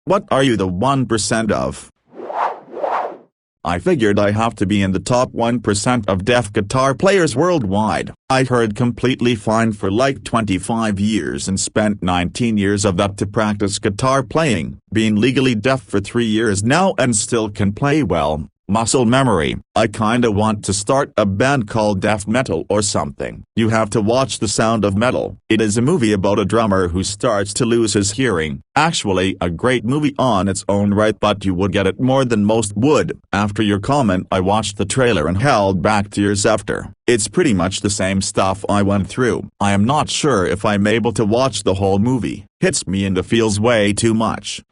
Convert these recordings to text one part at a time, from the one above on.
What are you the 1% of? I figured I have to be in the top 1% of deaf guitar players worldwide. I heard completely fine for like 25 years and spent 19 years of that to practice guitar playing. Been legally deaf for 3 years now and still can play well. Muscle memory. I kinda want to start a band called Deaf Metal or something. You have to watch The Sound of Metal. It is a movie about a drummer who starts to lose his hearing. Actually a great movie on its own right, but you would get it more than most would. After your comment I watched the trailer and held back tears after. It's pretty much the same stuff I went through. I am not sure if I'm able to watch the whole movie. Hits me in the feels way too much.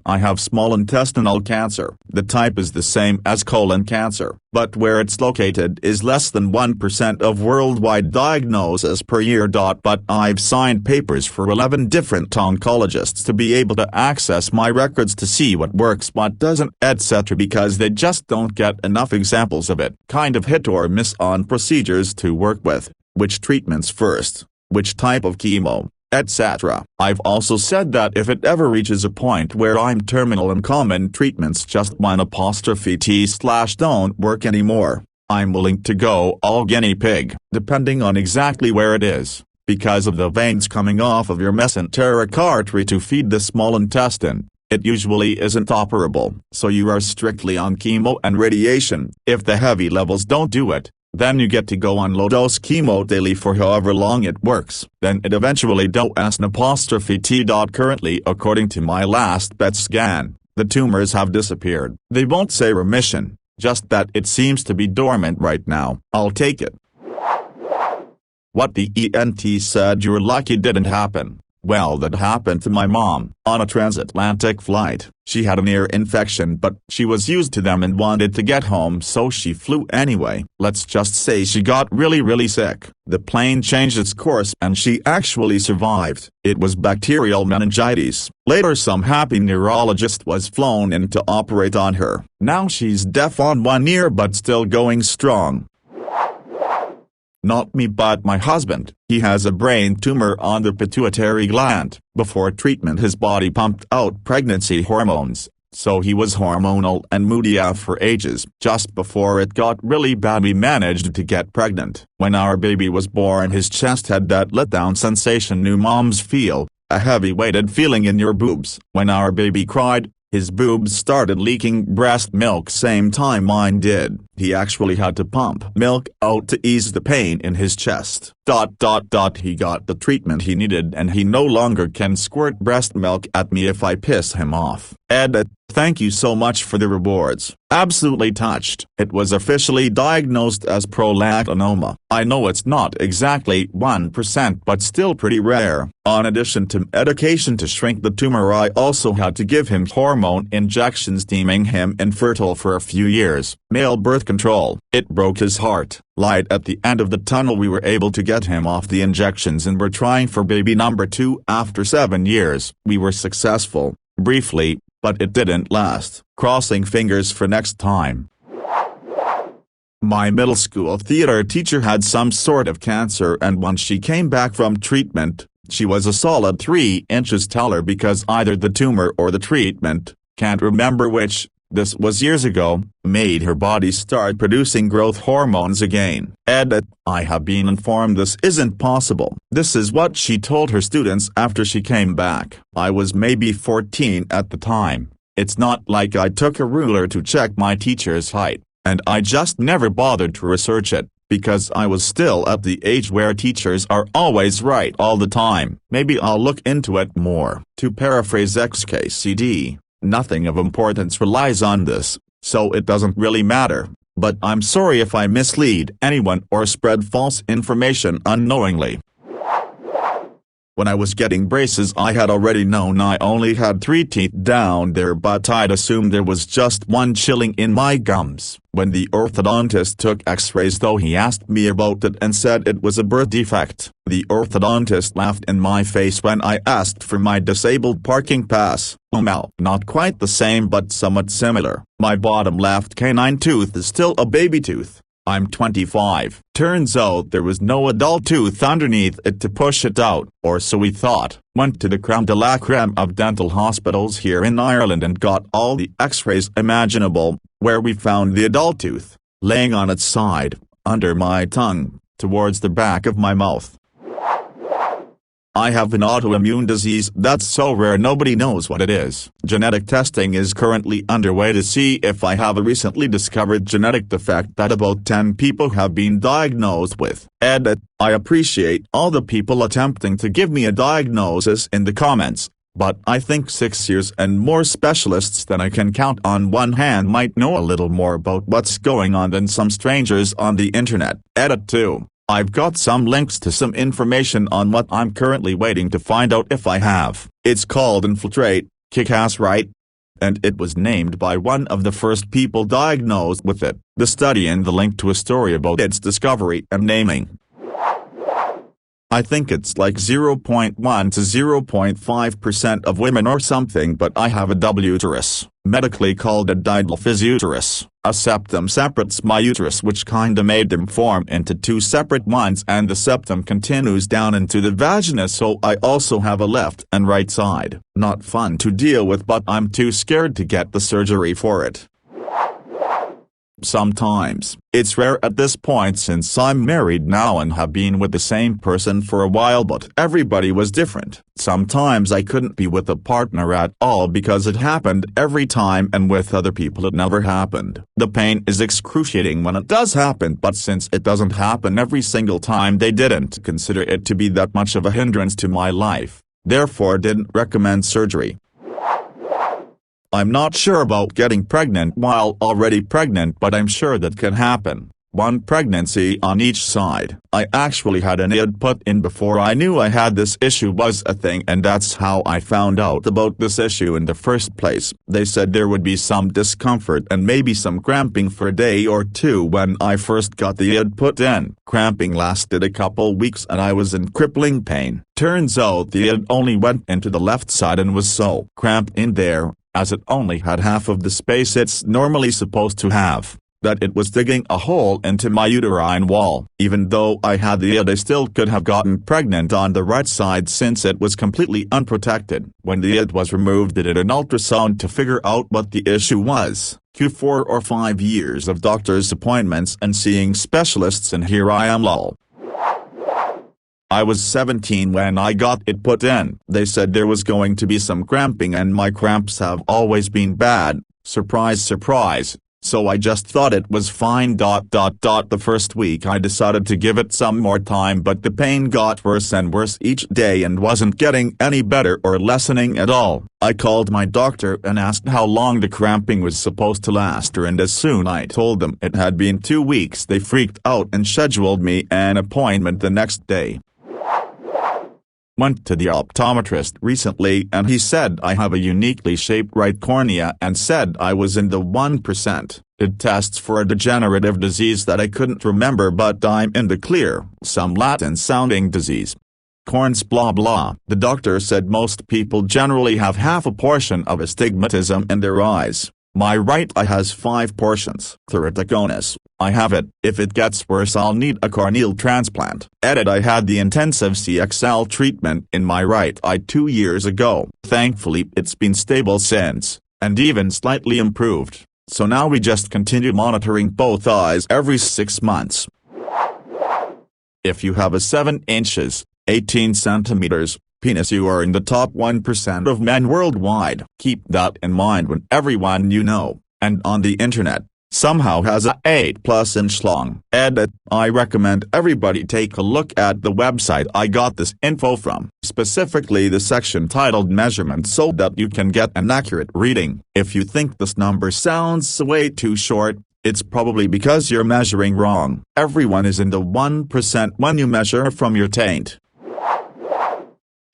I have small intestinal cancer. The type is the same as colon cancer, but where it's located is less than 1% of worldwide diagnoses per year. But I've signed papers for 11 different oncologists to be able to access my records to see what works, what doesn't, etc. because they just don't get enough examples of it. Kind of hit or miss on procedures to work with, which treatments first, which type of chemo, etc. I've also said that if it ever reaches a point where I'm terminal and common treatments just don't work anymore, I'm willing to go all guinea pig, depending on exactly where it is, because of the veins coming off of your mesenteric artery to feed the small intestine. It usually isn't operable, so you are strictly on chemo and radiation. If the heavy levels don't do it, then you get to go on low-dose chemo daily for however long it works. Then it eventually does. Currently, according to my last PET scan, the tumors have disappeared. They won't say remission, just that it seems to be dormant right now. I'll take it. What the ENT said you're lucky didn't happen. Well, that happened to my mom, on a transatlantic flight. She had an ear infection but she was used to them and wanted to get home, so she flew anyway. Let's just say she got really sick. The plane changed its course and she actually survived. It was bacterial meningitis. Later some happy neurologist was flown in to operate on her. Now she's deaf on one ear but still going strong. Not me but my husband. He has a brain tumor on the pituitary gland. Before treatment his body pumped out pregnancy hormones, so he was hormonal and moody for ages. Just before it got really bad we managed to get pregnant. When our baby was born his chest had that letdown sensation new moms feel, a heavy weighted feeling in your boobs. When our baby cried, his boobs started leaking breast milk same time mine did. He actually had to pump milk out to ease the pain in his chest. He got the treatment he needed and he no longer can squirt breast milk at me if I piss him off. Edit. Thank you so much for the rewards. Absolutely touched. It was officially diagnosed as prolactinoma. I know it's not exactly 1% but still pretty rare. In addition to medication to shrink the tumor I also had to give him hormone injections deeming him infertile for a few years. Male birth control. It broke his heart. Light at the end of the tunnel. We were able to get him off the injections and we're trying for baby number 2 after 7 years. We were successful, briefly, but it didn't last. Crossing fingers for next time. My middle school theater teacher had some sort of cancer and once she came back from treatment, she was a solid 3 inches taller because either the tumor or the treatment, can't remember which, this was years ago, made her body start producing growth hormones again. Edit. I have been informed this isn't possible. This is what she told her students after she came back. I was maybe 14 at the time. It's not like I took a ruler to check my teacher's height, and I just never bothered to research it, because I was still at the age where teachers are always right all the time. Maybe I'll look into it more. To paraphrase XKCD, nothing of importance relies on this, so it doesn't really matter, but I'm sorry if I mislead anyone or spread false information unknowingly. When I was getting braces I had already known I only had 3 teeth down there but I'd assumed there was just 1 chilling in my gums. When the orthodontist took x-rays though he asked me about it and said it was a birth defect. The orthodontist laughed in my face when I asked for my disabled parking pass. Well, not quite the same but somewhat similar. My bottom left canine tooth is still a baby tooth. I'm 25. Turns out there was no adult tooth underneath it to push it out, or so we thought. Went to the creme de la creme of dental hospitals here in Ireland and got all the x-rays imaginable, where we found the adult tooth, laying on its side, under my tongue, towards the back of my mouth. I have an autoimmune disease that's so rare nobody knows what it is. Genetic testing is currently underway to see if I have a recently discovered genetic defect that about 10 people have been diagnosed with. Edit. I appreciate all the people attempting to give me a diagnosis in the comments, but I think 6 years and more specialists than I can count on one hand might know a little more about what's going on than some strangers on the internet. Edit 2. I've got some links to some information on what I'm currently waiting to find out if I have. It's called Infiltrate, kick-ass right? And it was named by one of the first people diagnosed with it. The study and the link to a story about its discovery and naming. I think it's like 0.1 to 0.5% of women or something, but I have a double uterus, medically called a didelphys uterus. A septum separates my uterus, which kinda made them form into two separate ones, and the septum continues down into the vagina, so I also have a left and right side. Not fun to deal with, but I'm too scared to get the surgery for it. Sometimes. It's rare at this point since I'm married now and have been with the same person for a while, but everybody was different. Sometimes I couldn't be with a partner at all because it happened every time, and with other people it never happened. The pain is excruciating when it does happen, but since it doesn't happen every single time, they didn't consider it to be that much of a hindrance to my life, therefore didn't recommend surgery. I'm not sure about getting pregnant while already pregnant, but I'm sure that can happen. One pregnancy on each side. I actually had an IUD put in before I knew I had this issue was a thing, and that's how I found out about this issue in the first place. They said there would be some discomfort and maybe some cramping for a day or two when I first got the IUD put in. Cramping lasted a couple weeks and I was in crippling pain. Turns out the IUD only went into the left side and was so cramped in there, as it only had half of the space it's normally supposed to have, that it was digging a hole into my uterine wall. Even though I had the IUD, I still could have gotten pregnant on the right side since it was completely unprotected. When the IUD was removed, they did an ultrasound to figure out what the issue was. Q 4 or 5 years of doctor's appointments and seeing specialists, and here I am lol. I was 17 when I got it put in. They said there was going to be some cramping, and my cramps have always been bad, surprise surprise, so I just thought it was fine. The first week I decided to give it some more time, but the pain got worse and worse each day and wasn't getting any better or lessening at all. I called my doctor and asked how long the cramping was supposed to last, and as soon I told them it had been 2 weeks, they freaked out and scheduled me an appointment the next day. Went to the optometrist recently and he said I have a uniquely shaped right cornea and said I was in the 1%. Did tests for a degenerative disease that I couldn't remember, but I'm in the clear. Some Latin-sounding disease. Corns blah blah. The doctor said most people generally have half a portion of astigmatism in their eyes. My right eye has 5 portions. Keratoconus. I have it. If it gets worse I'll need a corneal transplant. Edit. I had the intensive CXL treatment in my right eye 2 years ago. Thankfully it's been stable since, and even slightly improved, so now we just continue monitoring both eyes every 6 months. If you have a 7 inches, 18 centimeters, penis, you are in the top 1% of men worldwide. Keep that in mind when everyone you know, and on the internet, somehow has a 8+ inch long. Edit. I recommend everybody take a look at the website I got this info from, specifically the section titled measurement, so that you can get an accurate reading. If you think this number sounds way too short, it's probably because you're measuring wrong. Everyone is in the 1% when you measure from your taint.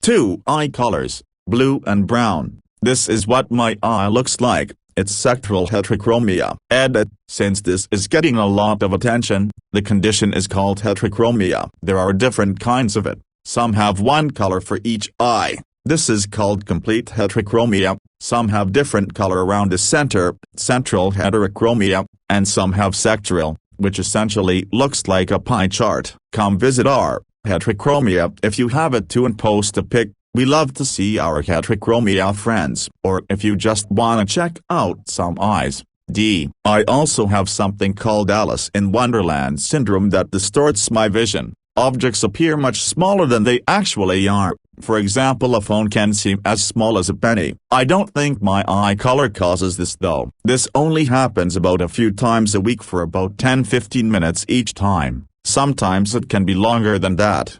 2 eye colors, blue and brown. This is what my eye looks like. It's sectoral heterochromia. Edit. Since this is getting a lot of attention, the condition is called heterochromia. There are different kinds of it. Some have one color for each eye. This is called complete heterochromia. Some have different color around the center, central heterochromia, and some have sectoral, which essentially looks like a pie chart. Come visit our Heterochromia if you have it too and post a pic. We love to see our Heterochromia friends. Or if you just wanna check out some eyes. I also have something called Alice in Wonderland syndrome that distorts my vision. Objects appear much smaller than they actually are. For example, a phone can seem as small as a penny. I don't think my eye color causes this though. This only happens about a few times a week for about 10-15 minutes each time. Sometimes it can be longer than that.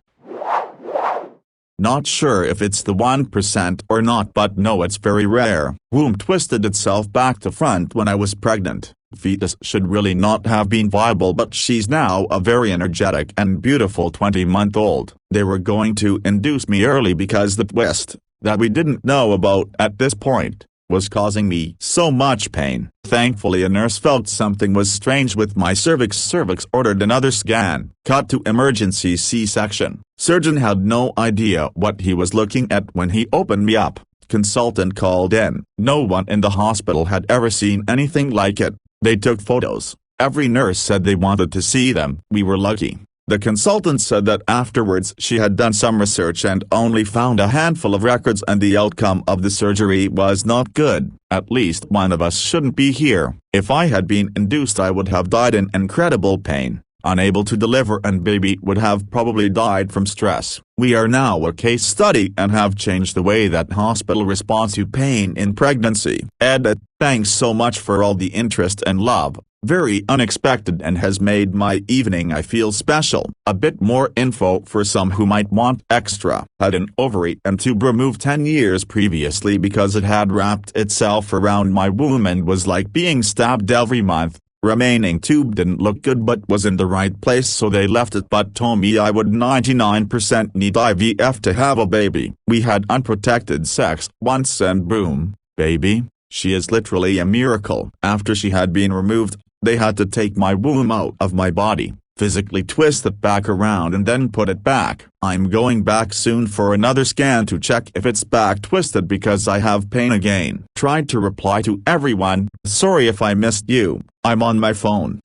Not sure if it's the 1% or not, but no, it's very rare. Womb twisted itself back to front when I was pregnant. Fetus should really not have been viable, but she's now a very energetic and beautiful 20-month-old. They were going to induce me early because the twist, that we didn't know about at this point, was causing me so much pain. Thankfully a nurse felt something was strange with my cervix, ordered another scan. Cut to emergency C-section. Surgeon had no idea what he was looking at when he opened me up. Consultant called in. No one in the hospital had ever seen anything like it. They took photos. Every nurse said they wanted to see them. We were lucky. The consultant said that afterwards she had done some research and only found a handful of records, and the outcome of the surgery was not good. At least one of us shouldn't be here. If I had been induced, I would have died in incredible pain, unable to deliver, and baby would have probably died from stress. We are now a case study and have changed the way that hospital responds to pain in pregnancy. Edit. Thanks so much for all the interest and love. Very unexpected and has made my evening. I feel special. A bit more info for some who might want extra. Had an ovary and tube removed 10 years previously because it had wrapped itself around my womb and was like being stabbed every month. Remaining tube didn't look good but was in the right place, so they left it, but told me I would 99% need IVF to have a baby. We had unprotected sex once and boom, baby. She is literally a miracle. After she had been removed, they had to take my womb out of my body, physically twist it back around and then put it back. I'm going back soon for another scan to check if it's back twisted because I have pain again. Tried to reply to everyone. Sorry if I missed you. I'm on my phone.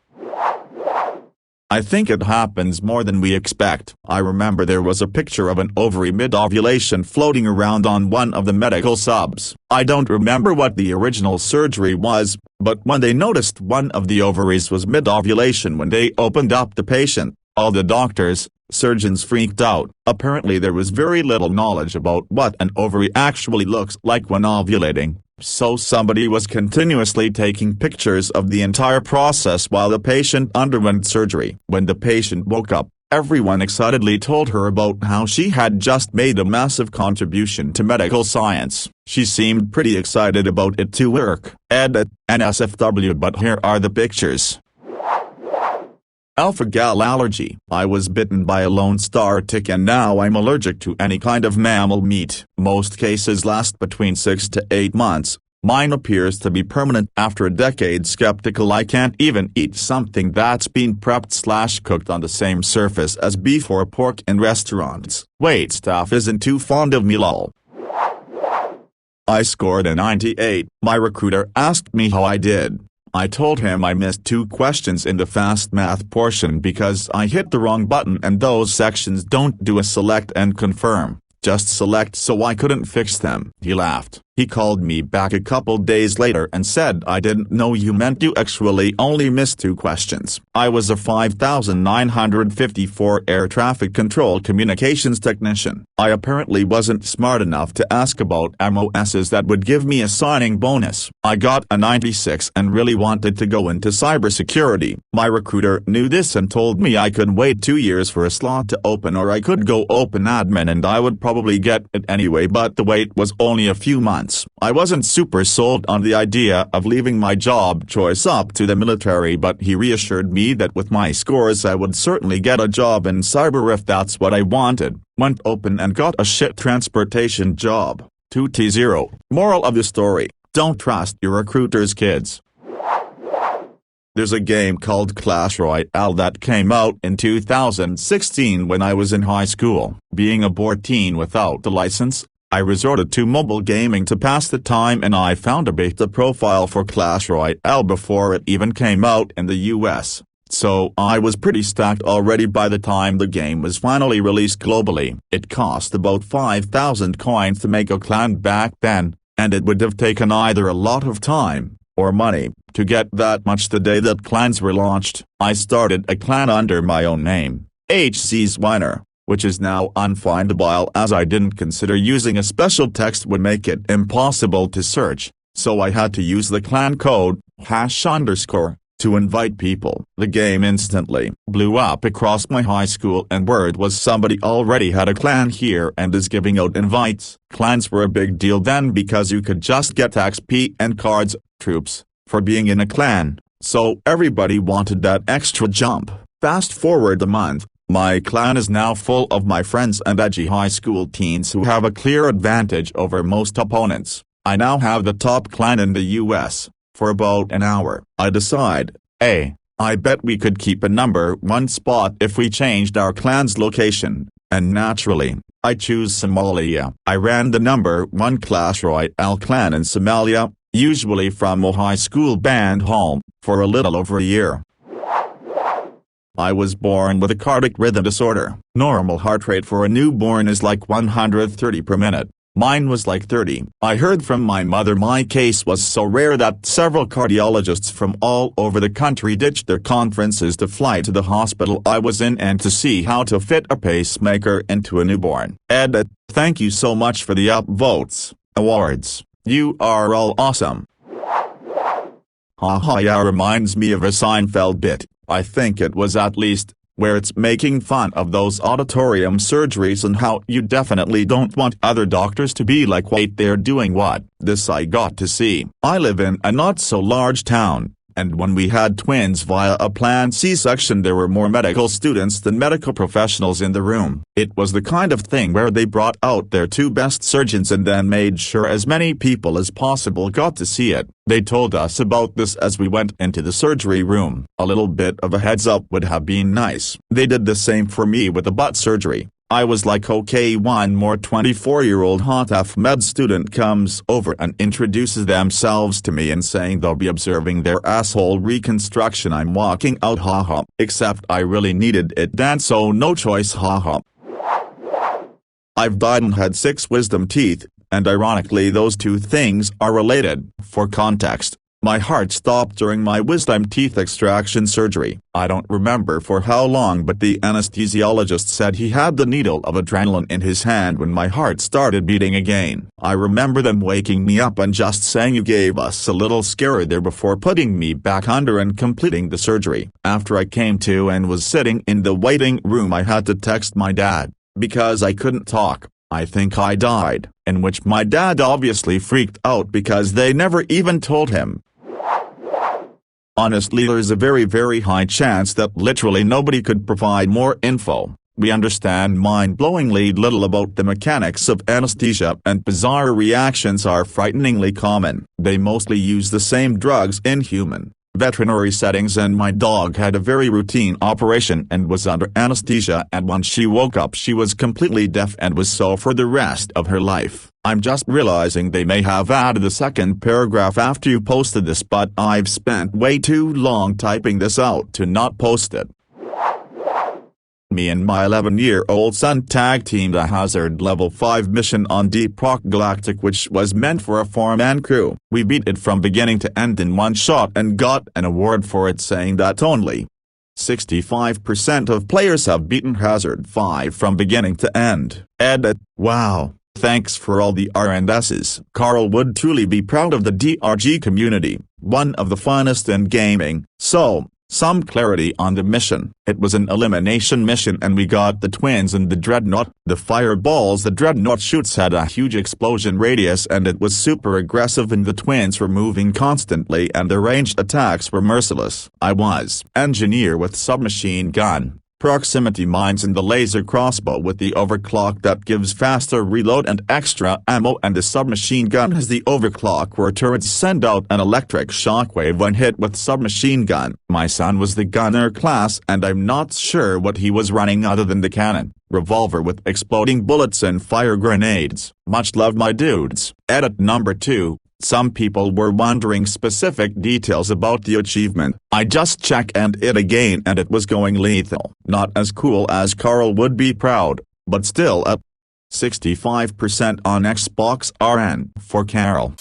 I think it happens more than we expect. I remember there was a picture of an ovary mid-ovulation floating around on one of the medical subs. I don't remember what the original surgery was, but when they noticed one of the ovaries was mid-ovulation when they opened up the patient, all the doctors, surgeons freaked out. Apparently there was very little knowledge about what an ovary actually looks like when ovulating. So somebody was continuously taking pictures of the entire process while the patient underwent surgery. When the patient woke up, everyone excitedly told her about how she had just made a massive contribution to medical science. She seemed pretty excited about it to work. Edit. NSFW, but here are the pictures. Alpha-gal allergy. I was bitten by a Lone Star tick and now I'm allergic to any kind of mammal meat. Most cases last between 6 to 8 months. Mine appears to be permanent after a decade. Skeptical. I can't even eat something that's been prepped/cooked on the same surface as beef or pork in restaurants. Wait, staff isn't too fond of me lol. I scored a 98. My recruiter asked me how I did. I told him I missed 2 questions in the fast math portion because I hit the wrong button and those sections don't do a select and confirm, just select, so I couldn't fix them. He laughed. He called me back a couple days later and said I didn't know you meant you actually only missed 2 questions. I was a 5954 air traffic control communications technician. I apparently wasn't smart enough to ask about MOSs that would give me a signing bonus. I got a 96 and really wanted to go into cybersecurity. My recruiter knew this and told me I could wait 2 years for a slot to open, or I could go open admin and I would probably get it anyway, but the wait was only a few months. I wasn't super sold on the idea of leaving my job choice up to the military, but he reassured me that with my scores I would certainly get a job in cyber if that's what I wanted. Went open and got a shit transportation job. 2T0. Moral of the story: don't trust your recruiter's kids. There's a game called Clash Royale that came out in 2016 when I was in high school. Being a bored teen without a license, I resorted to mobile gaming to pass the time, and I found a beta profile for Clash Royale before it even came out in the US. so I was pretty stacked already by the time the game was finally released globally. It cost about 5,000 coins to make a clan back then, and it would have taken either a lot of time or money to get that much the day that clans were launched. I started a clan under my own name, HC's Winer, which is now unfindable as I didn't consider using a special text would make it impossible to search, so I had to use the clan code, #_ to invite people. The game instantly blew up across my high school and word was somebody already had a clan here and is giving out invites. Clans were a big deal then because you could just get XP and cards, troops, for being in a clan, so everybody wanted that extra jump. Fast forward a month, my clan is now full of my friends and edgy high school teens who have a clear advantage over most opponents. I now have the top clan in the US. For about an hour, I decide, I bet we could keep a #1 spot if we changed our clan's location, and naturally, I choose Somalia. I ran the #1 Clash Royale clan in Somalia, usually from a high school band hall, for a little over a year. I was born with a cardiac rhythm disorder. Normal heart rate for a newborn is like 130 per minute. Mine was like 30. I heard from my mother my case was so rare that several cardiologists from all over the country ditched their conferences to fly to the hospital I was in and to see how to fit a pacemaker into a newborn. Edit, thank you so much for the upvotes, awards. You are all awesome. Haha, yeah, reminds me of a Seinfeld bit, I think it was at least, where it's making fun of those auditorium surgeries and how you definitely don't want other doctors to be like, wait, they're doing what? This I got to see. I live in a not so large town, and when we had twins via a planned C-section there were more medical students than medical professionals in the room. It was the kind of thing where they brought out their two best surgeons and then made sure as many people as possible got to see it. They told us about this as we went into the surgery room. A little bit of a heads up would have been nice. They did the same for me with the butt surgery. I was like, okay, one more 24-year-old hot F-med student comes over and introduces themselves to me and saying they'll be observing their asshole reconstruction. I'm walking out, haha, except I really needed it then, so no choice, haha. I've died and had 6 wisdom teeth, and ironically those two things are related. For context, my heart stopped during my wisdom teeth extraction surgery. I don't remember for how long, but the anesthesiologist said he had the needle of adrenaline in his hand when my heart started beating again. I remember them waking me up and just saying, you gave us a little scare there, before putting me back under and completing the surgery. After I came to and was sitting in the waiting room, I had to text my dad, because I couldn't talk. I think I died, in which my dad obviously freaked out because they never even told him. Honestly, there's a very high chance that literally nobody could provide more info. We understand mind-blowingly little about the mechanics of anesthesia, and bizarre reactions are frighteningly common. They mostly use the same drugs in human veterinary settings, and my dog had a very routine operation and was under anesthesia, and when she woke up she was completely deaf and was so for the rest of her life. I'm just realizing they may have added a second paragraph after you posted this, but I've spent way too long typing this out to not post it. Me and my 11-year-old son tag-teamed a hazard level 5 mission on Deep Rock Galactic, which was meant for a 4-man crew. We beat it from beginning to end in one shot and got an award for it, saying that only 65% of players have beaten Hazard 5 from beginning to end. Edit, wow, thanks for all the R&Ss. Carl would truly be proud of the DRG community, one of the finest in gaming. So, some clarity on the mission. It was an elimination mission and we got the twins and the dreadnought. The fireballs the dreadnought shoots had a huge explosion radius and it was super aggressive, and the twins were moving constantly and the ranged attacks were merciless. I was engineer with submachine gun, proximity mines and the laser crossbow with the overclock that gives faster reload and extra ammo, and the submachine gun has the overclock where turrets send out an electric shockwave when hit with submachine gun. My son was the gunner class and I'm not sure what he was running other than the cannon, revolver with exploding bullets and fire grenades. Much love, my dudes. Edit number 2. Some people were wondering specific details about the achievement. I just checked it again and it was going lethal. Not as cool as Carl would be proud, but still up 65% on Xbox RN for Carl.